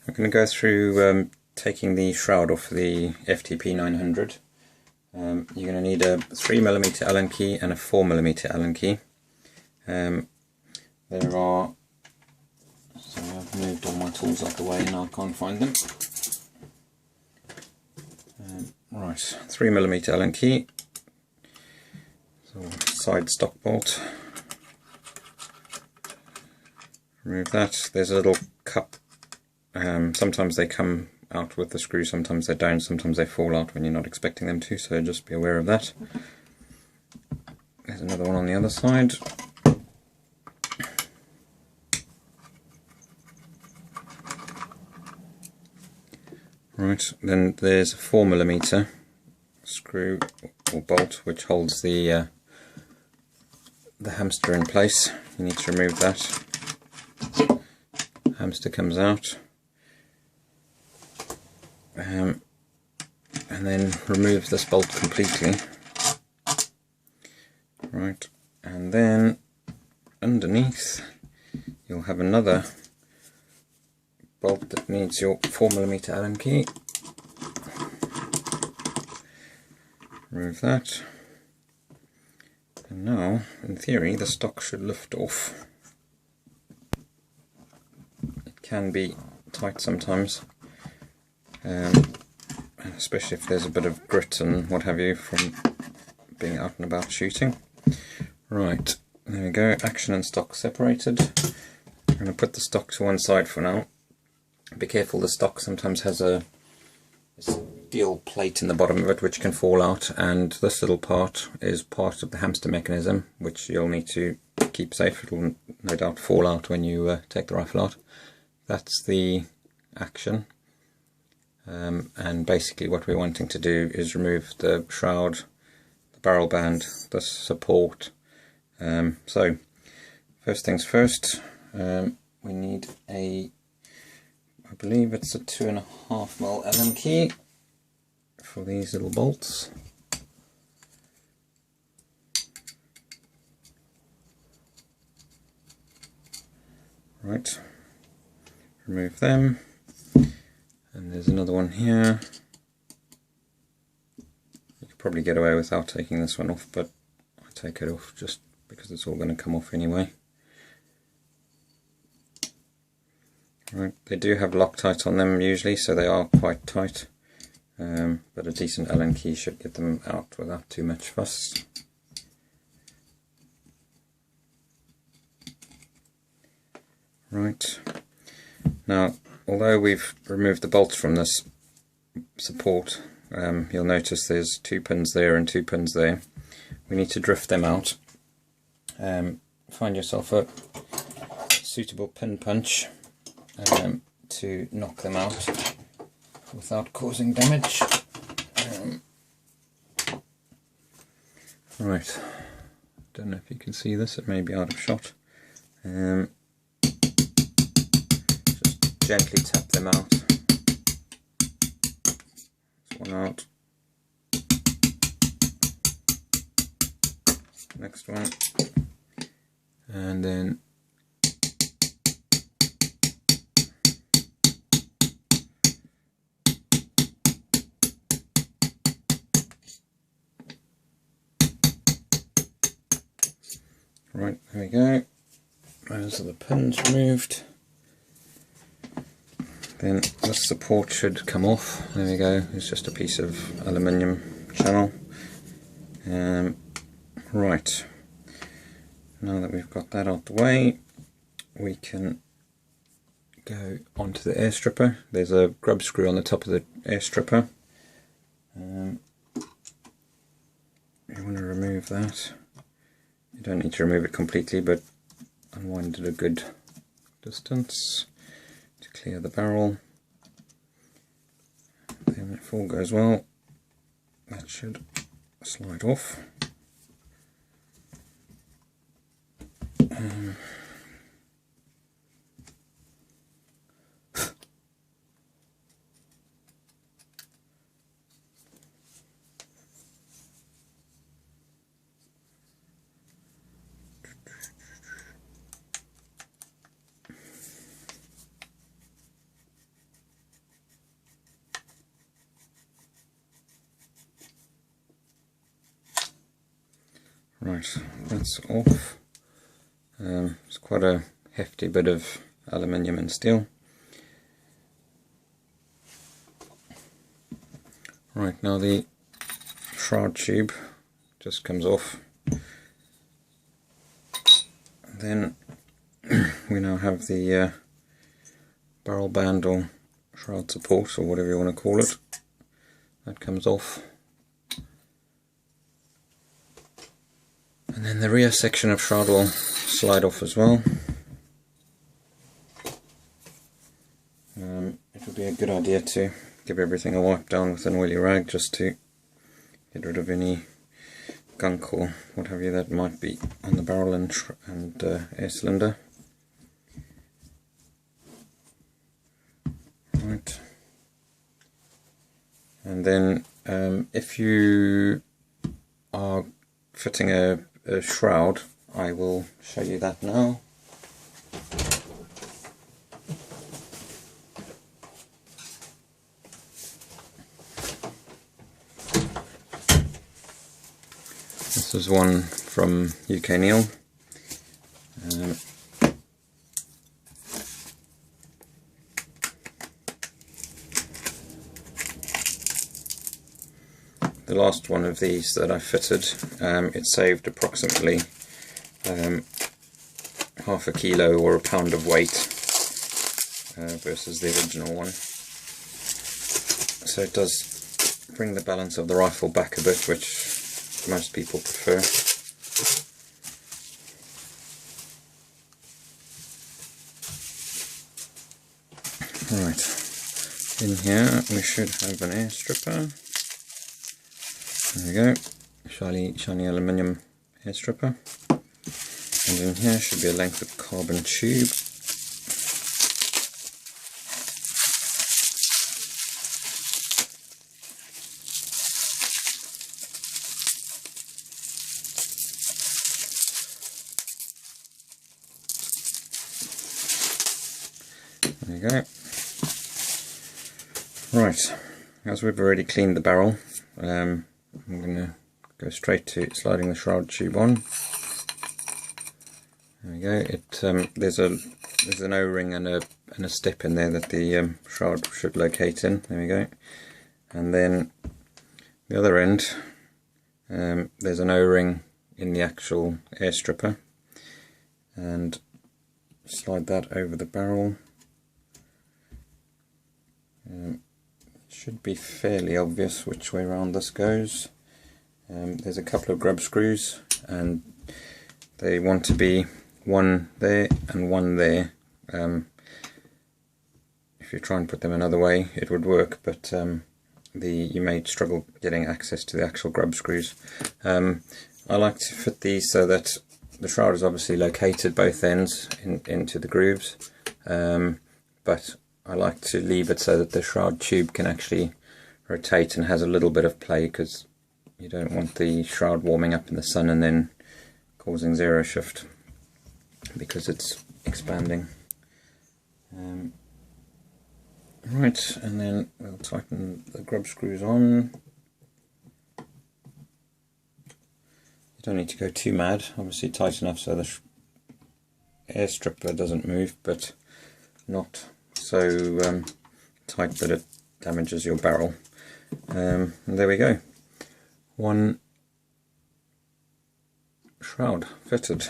I'm going to go through taking the shroud off the FTP900. You're going to need a 3mm Allen key and a 4mm Allen key. So I've moved all my tools out the way and I can't find them. Right, 3mm Allen key, so side stock bolt, remove that. There's a little cup, sometimes they come out with the screw, sometimes they don't, sometimes they fall out when you're not expecting them to, so just be aware of that. There's another one on the other side. Right, then there's a 4mm screw or bolt which holds the hamster in place. You need to remove that. Hamster comes out, and then remove this bolt completely. Right, and then underneath you'll have another bolt that needs your 4mm Allen key. Remove that, and now in theory the stock should lift off. It can be tight sometimes, especially if there's a bit of grit and what have you from being out and about shooting. Right, there we go, action and stock separated. I'm going to put the stock to one side for now. Be careful, the stock sometimes has a steel plate in the bottom of it which can fall out, and this little part is part of the hamster mechanism which you'll need to keep safe. It will no doubt fall out when you take the rifle out. That's the action, and basically what we're wanting to do is remove the shroud, the barrel band, the support. So first things first, we need I believe it's a 2.5mm Allen key for these little bolts. Right, remove them, and there's another one here. You could probably get away without taking this one off, but I take it off just because it's all going to come off anyway. Right, they do have Loctite on them usually, so they are quite tight, but a decent Allen key should get them out without too much fuss. Right, now although we've removed the bolts from this support, you'll notice there's 2 pins there and 2 pins there. We need to drift them out. Find yourself a suitable pin punch to knock them out without causing damage. Right, don't know if you can see this, it may be out of shot. Just gently tap them out. This one out. Next one. And then right, there we go. Those are the pins removed. Then the support should come off. There we go. It's just a piece of aluminium channel. Right. Now that we've got that out the way, we can go onto the air stripper. There's a grub screw on the top of the air stripper. You want to remove that. You don't need to remove it completely, but unwind it a good distance to clear the barrel. Then if all goes well, that should slide off. Right, that's off. It's quite a hefty bit of aluminium and steel. Right, now the shroud tube just comes off. Then we now have the barrel band or shroud support, or whatever you want to call it. That comes off. And then the rear section of shroud will slide off as well. It would be a good idea to give everything a wipe down with an oily rag, just to get rid of any gunk or what have you that might be on the barrel and air cylinder. Right. And then if you are fitting a shroud, I will show you that now. This is one from UK Neil. The last one of these that I fitted, it saved approximately half a kilo or a pound of weight versus the original one. So it does bring the balance of the rifle back a bit, which most people prefer. Right, in here we should have an air stripper. There we go, shiny aluminium air stripper. And in here should be a length of carbon tube. There you go. Right, as we've already cleaned the barrel, I'm going to go straight to sliding the shroud tube on. There we go. There's an O-ring and a step in there that the shroud should locate in. There we go. And then the other end, there's an O-ring in the actual air stripper, and slide that over the barrel. It should be fairly obvious which way around this goes. There's a couple of grub screws, and they want to be one there and one there. If you try and put them another way, it would work, but you may struggle getting access to the actual grub screws. I like to fit these so that the shroud is obviously located both ends into the grooves, but I like to leave it so that the shroud tube can actually rotate and has a little bit of play, because you don't want the shroud warming up in the sun and then causing zero shift because it's expanding. Right, and then we'll tighten the grub screws on. You don't need to go too mad, obviously tight enough so the air stripper doesn't move, but not so tight that it damages your barrel. And there we go, one shroud fitted.